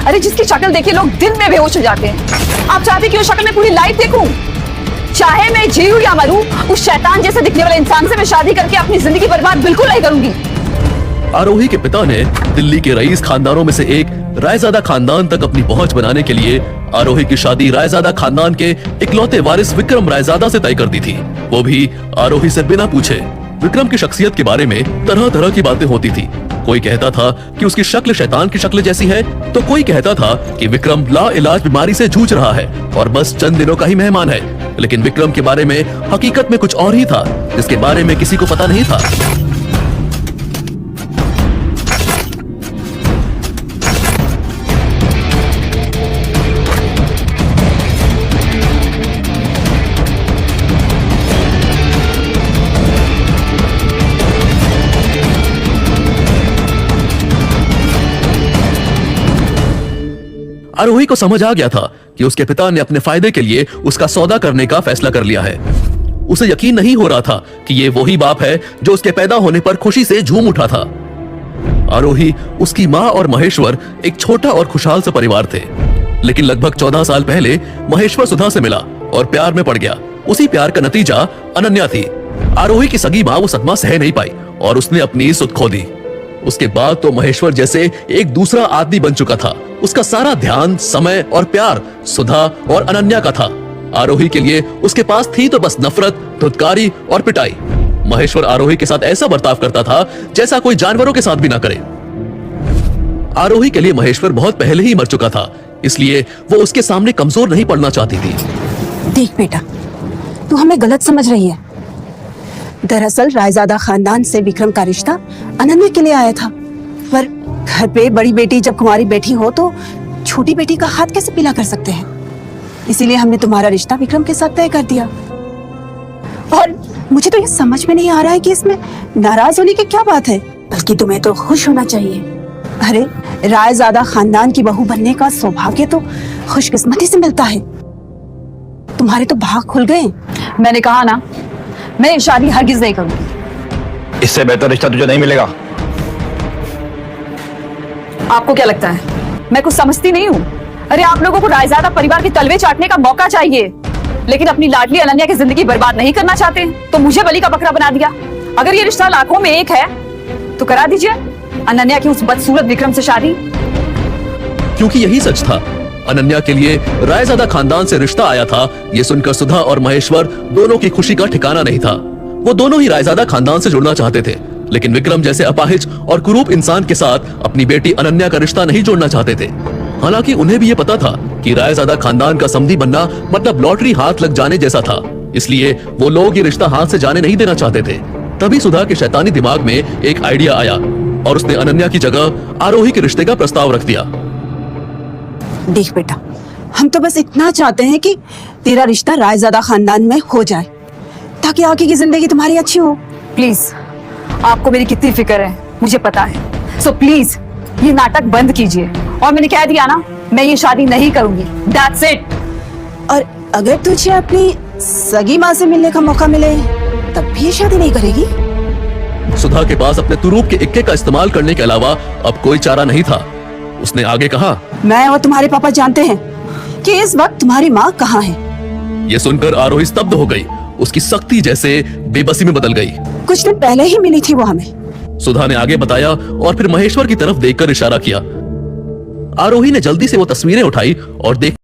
अरे जिसकी शक्ल देखे लोग दिन में बेहोश हो जाते हैं। आप चाहते कि उस शक्ल में पूरी लाइफ देखूं? चाहे मैं जीऊं या मरूं, उस शैतान जैसे दिखने वाले इंसान से मैं शादी करके अपनी जिंदगी बर्बाद बिल्कुल नहीं करूंगी। आरोही के पिता ने दिल्ली के रईस खानदानों में से एक रायजादा खानदान तक अपनी पहुंच बनाने के लिए आरोही की शादी रायजादा खानदान के इकलौते वारिस विक्रम रायजादा से तय कर दी थी, वो भी आरोही से बिना पूछे। विक्रम की शख्सियत के बारे में तरह तरह की बातें होती थी। कोई कहता था कि उसकी शक्ल शैतान की शक्ल जैसी है, तो कोई कहता था कि विक्रम लाइलाज बीमारी से जूझ रहा है और बस चंद दिनों का ही मेहमान है। लेकिन विक्रम के बारे में हकीकत में कुछ और ही था, जिसके बारे में किसी को पता नहीं था। आरोही को समझ आ गया था कि उसके पिता ने अपने फायदे के लिए उसका सौदा करने का फैसला कर लिया है। उसे यकीन नहीं हो रहा था कि ये वही बाप है जो उसके पैदा होने पर खुशी से झूम उठा था। आरोही, उसकी माँ और महेश्वर एक छोटा और खुशहाल सा परिवार थे। लेकिन लगभग 14 साल पहले महेश्वर सुधा से मिला और प्यार में पड़ गया। उसी प्यार का नतीजा अनन्या थी। आरोही की सगी माँ वो सदमा सह नहीं पाई और उसने अपनी सुध खो दी। उसके बाद तो महेश्वर जैसे एक दूसरा आदमी बन चुका था। उसका सारा ध्यान, समय और प्यार सुधा और अनन्या का था। आरोही के लिए उसके पास थी तो बस नफरत, धुतकारी और पिटाई। महेश्वर आरोही के साथ ऐसा बर्ताव करता था जैसा कोई जानवरों के साथ भी ना करे। आरोही के लिए महेश्वर बहुत पहले ही मर चुका था, इसलिए वो उसके सामने कमजोर नहीं पड़ना चाहती थी। देख बेटा, तू हमें गलत समझ रही है। दरअसल रायजादा खानदान से विक्रम का रिश्ता अनन्या के लिए आया था, पर घर पे बड़ी बेटी जब कुंवारी बैठी हो तो छोटी बेटी का हाथ कैसे पीला कर सकते हैं। इसीलिए हमने तुम्हारा रिश्ता विक्रम के साथ तय कर दिया। और मुझे तो ये समझ में नहीं आ रहा है कि इसमें नाराज होने की क्या बात है, बल्कि तुम्हें तो खुश होना चाहिए। अरे रायजादा खानदान की बहू बनने का सौभाग्य तो खुशकिस्मती से मिलता है। तुम्हारे तो भाग खुल गए। मैंने कहा ना, मैं ये शादी हरगिज नहीं करूंगी। इससे बेहतर रिश्ता तुझे नहीं मिलेगा। आपको क्या लगता है मैं कुछ समझती नहीं हूँ? अरे आप लोगों को रायजादा परिवार की तलवे चाटने का मौका चाहिए, लेकिन अपनी लाडली अनन्या की जिंदगी बर्बाद नहीं करना चाहते, तो मुझे बलि का बकरा बना दिया। अगर ये रिश्ता लाखों में एक है तो करा दीजिए अनन्या की उस बदसूरत विक्रम से शादी। क्योंकि यही सच था। अनन्या के लिए रायजादा खानदान से रिश्ता आया था, ये सुनकर सुधा और महेश्वर दोनों की खुशी का ठिकाना नहीं था। वो दोनों ही रायजादा खानदान से जुड़ना चाहते थे, लेकिन विक्रम जैसे अपाहिज और कुरूप इंसान के साथ अपनी बेटी अनन्या का रिश्ता नहीं जोड़ना चाहते थे। हालांकि उन्हें भी ये पता था कि रायजादा खानदान का समधी बनना मतलब लॉटरी हाथ लग जाने जैसा था, इसलिए वो लोग ये रिश्ता हाथ से जाने नहीं देना चाहते थे। तभी सुधा के शैतानी दिमाग में एक आइडिया आया और उसने अनन्या की जगह आरोही के रिश्ते का प्रस्ताव रख दिया। देख बेटा, हम तो बस इतना चाहते हैं कि तेरा रिश्ता रायजादा खानदान में हो जाए, ताकि आगे की जिंदगी तुम्हारी अच्छी हो। प्लीज, आपको मेरी कितनी फिक्र है मुझे पता है, सो प्लीज ये नाटक बंद कीजिए। और मैंने कह दिया ना, मैं ये शादी नहीं करूंगी। That's it। और अगर तुझे अपनी सगी माँ से मिलने का मौका मिले तब भी ये शादी नहीं करेगी? सुधा के पास अपने तुरूप के इक्के का इस्तेमाल करने के अलावा अब कोई चारा नहीं था। उसने आगे कहा, मैं और तुम्हारे पापा जानते हैं कि इस वक्त तुम्हारी माँ कहाँ है। ये सुनकर आरोही स्तब्ध हो गई। उसकी सख्ती जैसे बेबसी में बदल गई। कुछ दिन पहले ही मिली थी वो हमें। सुधा ने आगे बताया और फिर महेश्वर की तरफ देखकर इशारा किया। आरोही ने जल्दी से वो तस्वीरें उठाई और देख